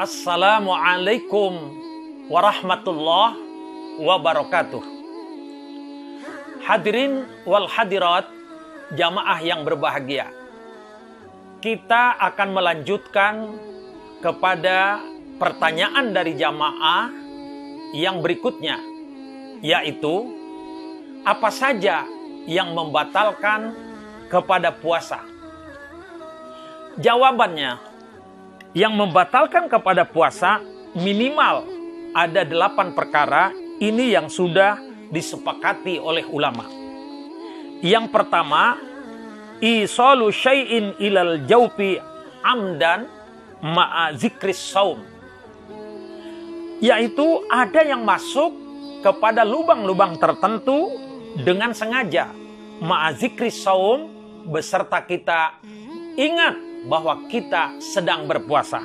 Assalamualaikum warahmatullahi wabarakatuh. Hadirin wal hadirat, jamaah yang berbahagia. Kita akan melanjutkan kepada pertanyaan dari jamaah yang berikutnya, yaitu apa saja yang membatalkan kepada puasa? Jawabannya, yang membatalkan kepada puasa minimal ada 8 perkara. Ini yang sudah disepakati oleh ulama. Yang pertama, isalu syai'in ilal jawfi amdan ma'a zikris saum. Yaitu ada yang masuk kepada lubang-lubang tertentu dengan sengaja. Ma'a zikris saum, beserta kita ingat bahwa kita sedang berpuasa.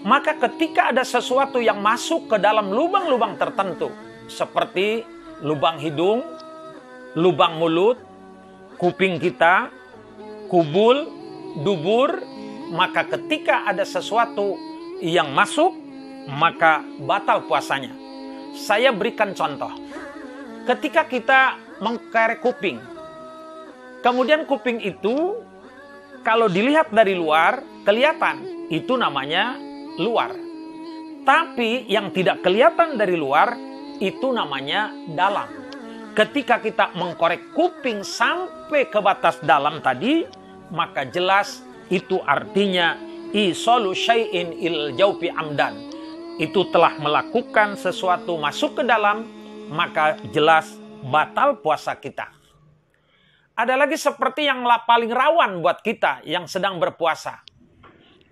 Maka ketika ada sesuatu yang masuk ke dalam lubang-lubang tertentu, seperti lubang hidung, lubang mulut, kuping kita, kubul, dubur, maka ketika ada sesuatu yang masuk, maka batal puasanya. Saya berikan contoh. Ketika kita mengkerek kuping, kemudian kuping itu kalau dilihat dari luar, kelihatan. Itu namanya luar. Tapi yang tidak kelihatan dari luar, itu namanya dalam. Ketika kita mengkorek kuping sampai ke batas dalam tadi, maka jelas itu artinya isalu syai'in il jawfi amdan. Itu telah melakukan sesuatu masuk ke dalam, maka jelas batal puasa kita. Ada lagi seperti yang paling rawan buat kita yang sedang berpuasa.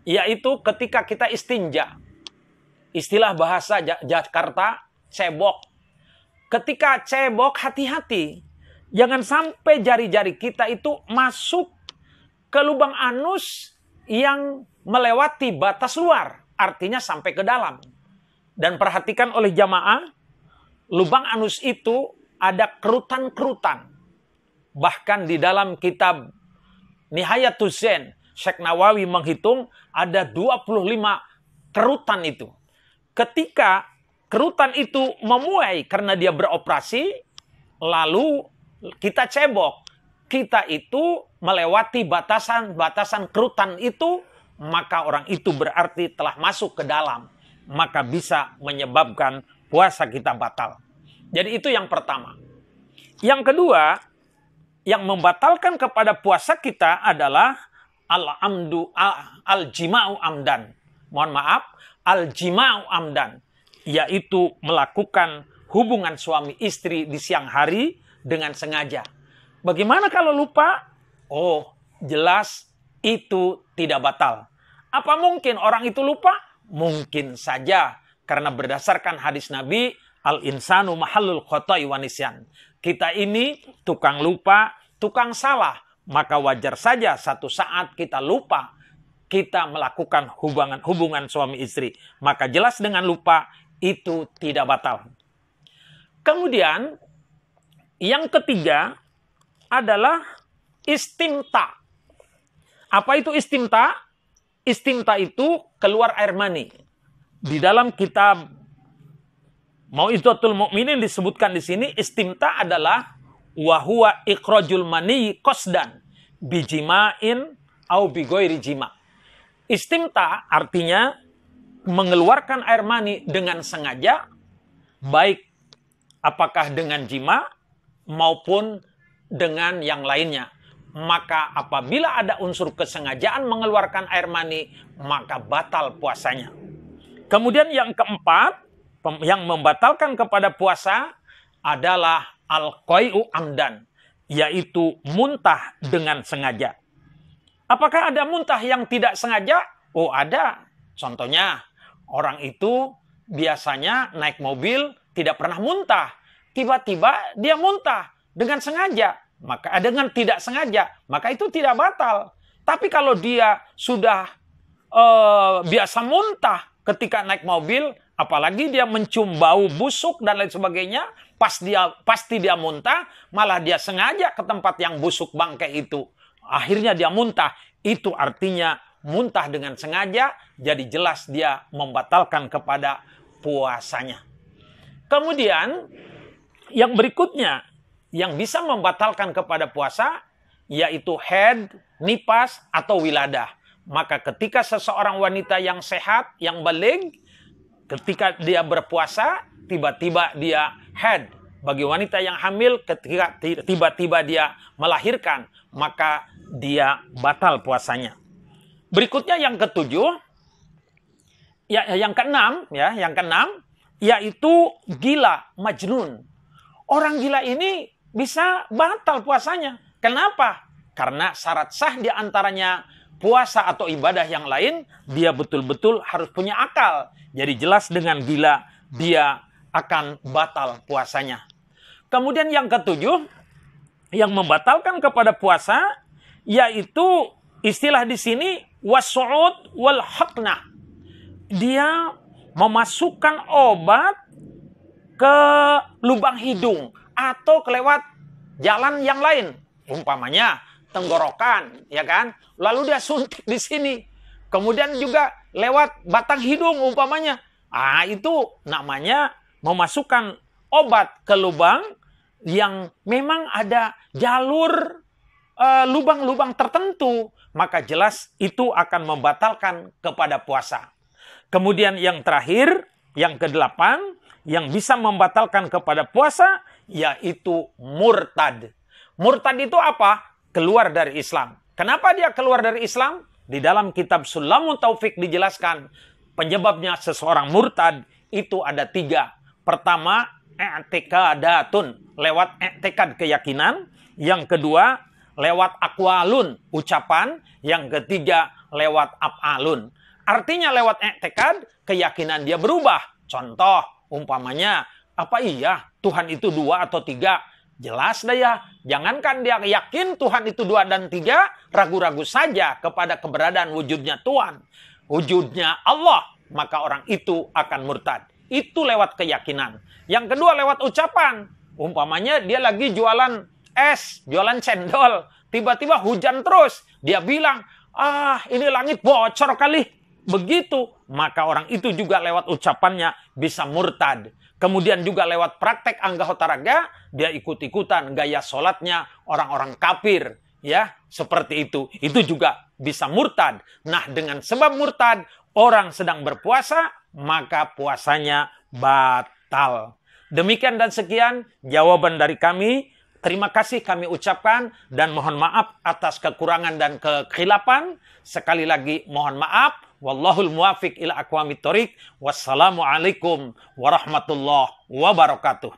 Yaitu ketika kita istinja. Istilah bahasa Jakarta, cebok. Ketika cebok, hati-hati. Jangan sampai jari-jari kita itu masuk ke lubang anus yang melewati batas luar. Artinya sampai ke dalam. Dan perhatikan oleh jamaah, lubang anus itu ada kerutan-kerutan. Bahkan di dalam kitab Nihayatuz Zain, Syekh Nawawi menghitung ada 25 kerutan itu. Ketika kerutan itu memuai karena dia beroperasi, lalu kita cebok. Kita itu melewati batasan-batasan kerutan itu, maka orang itu berarti telah masuk ke dalam. Maka bisa menyebabkan puasa kita batal. Jadi itu yang pertama. Yang kedua, yang membatalkan kepada puasa kita adalah al-jima'u amdan. Mohon maaf, al-jima'u amdan. Yaitu melakukan hubungan suami istri di siang hari dengan sengaja. Bagaimana kalau lupa? Oh, jelas itu tidak batal. Apa mungkin orang itu lupa? Mungkin saja. Karena berdasarkan hadis Nabi, al-insanu mahallul khotai wa nisyan. Kita ini tukang lupa, tukang salah. Maka wajar saja satu saat kita lupa, kita melakukan hubungan suami istri. Maka jelas dengan lupa itu tidak batal. Kemudian yang ketiga adalah istimta. Apa itu istimta? Istimta itu keluar air mani. Di dalam kitab Mau'izatul Mu'minin disebutkan di sini, istimta adalah wahuwa ikhrajul mani qasdan bijima'in au bighairi jima'. Istimta artinya mengeluarkan air mani dengan sengaja, baik apakah dengan jima maupun dengan yang lainnya. Maka apabila ada unsur kesengajaan mengeluarkan air mani, maka batal puasanya. Kemudian yang keempat, yang membatalkan kepada puasa adalah al-qai'u amdan, yaitu muntah dengan sengaja. Apakah ada muntah yang tidak sengaja? Oh, ada. Contohnya, orang itu biasanya naik mobil tidak pernah muntah. Tiba-tiba dia muntah dengan sengaja. Maka dengan tidak sengaja, maka itu tidak batal. Tapi kalau dia sudah biasa muntah ketika naik mobil, apalagi dia mencium bau busuk dan lain sebagainya, pasti dia muntah, malah dia sengaja ke tempat yang busuk bangkai itu. Akhirnya dia muntah. Itu artinya muntah dengan sengaja, jadi jelas dia membatalkan kepada puasanya. Kemudian yang berikutnya yang bisa membatalkan kepada puasa yaitu haid, nifas atau wiladah. Maka ketika seseorang wanita yang sehat, yang baligh, ketika dia berpuasa, tiba-tiba dia haid. Bagi wanita yang hamil, ketika tiba-tiba dia melahirkan, maka dia batal puasanya. Berikutnya yang ketujuh, yang keenam, yaitu gila, majnun. Orang gila ini bisa batal puasanya. Kenapa? Karena syarat sah di antaranya puasa atau ibadah yang lain, dia betul-betul harus punya akal. Jadi jelas dengan gila, dia akan batal puasanya. Kemudian yang ketujuh, yang membatalkan kepada puasa, yaitu istilah di sini, was-su'ud wal-haqnah. Dia memasukkan obat ke lubang hidung atau kelewat jalan yang lain, umpamanya tenggorokan, ya kan? Lalu dia suntik di sini. Kemudian juga lewat batang hidung umpamanya. Itu namanya memasukkan obat ke lubang yang memang ada jalur lubang-lubang tertentu, maka jelas itu akan membatalkan kepada puasa. Kemudian yang terakhir, yang kedelapan, yang bisa membatalkan kepada puasa, yaitu murtad. Murtad itu apa? Keluar dari Islam. Kenapa dia keluar dari Islam? Di dalam kitab Sulamul Taufik dijelaskan, penyebabnya seseorang murtad itu ada 3. Pertama, i'tikadatun, lewat i'tikad keyakinan. Yang kedua, lewat aqwalun, ucapan. Yang ketiga, lewat af'alun. Artinya lewat i'tikad, keyakinan dia berubah. Contoh, umpamanya, apa iya Tuhan itu 2 atau 3? Jelas dah ya. Jangankan dia yakin Tuhan itu 2 dan 3, ragu-ragu saja kepada keberadaan wujudnya Tuhan, wujudnya Allah, maka orang itu akan murtad. Itu lewat keyakinan. Yang kedua lewat ucapan. Umpamanya dia lagi jualan es, jualan cendol, tiba-tiba hujan terus. Dia bilang, ini langit bocor kali. Begitu, maka orang itu juga lewat ucapannya bisa murtad. Kemudian juga lewat praktek anggota raga, dia ikut-ikutan gaya sholatnya orang-orang kafir. Ya, seperti itu. Itu juga bisa murtad. Nah, dengan sebab murtad, orang sedang berpuasa, maka puasanya batal. Demikian dan sekian jawaban dari kami. Terima kasih kami ucapkan dan mohon maaf atas kekurangan dan kekhilafan. Sekali lagi mohon maaf. Wallahul muwafiq ila aqwamit thoriq. Wassalamualaikum warahmatullahi wabarakatuh.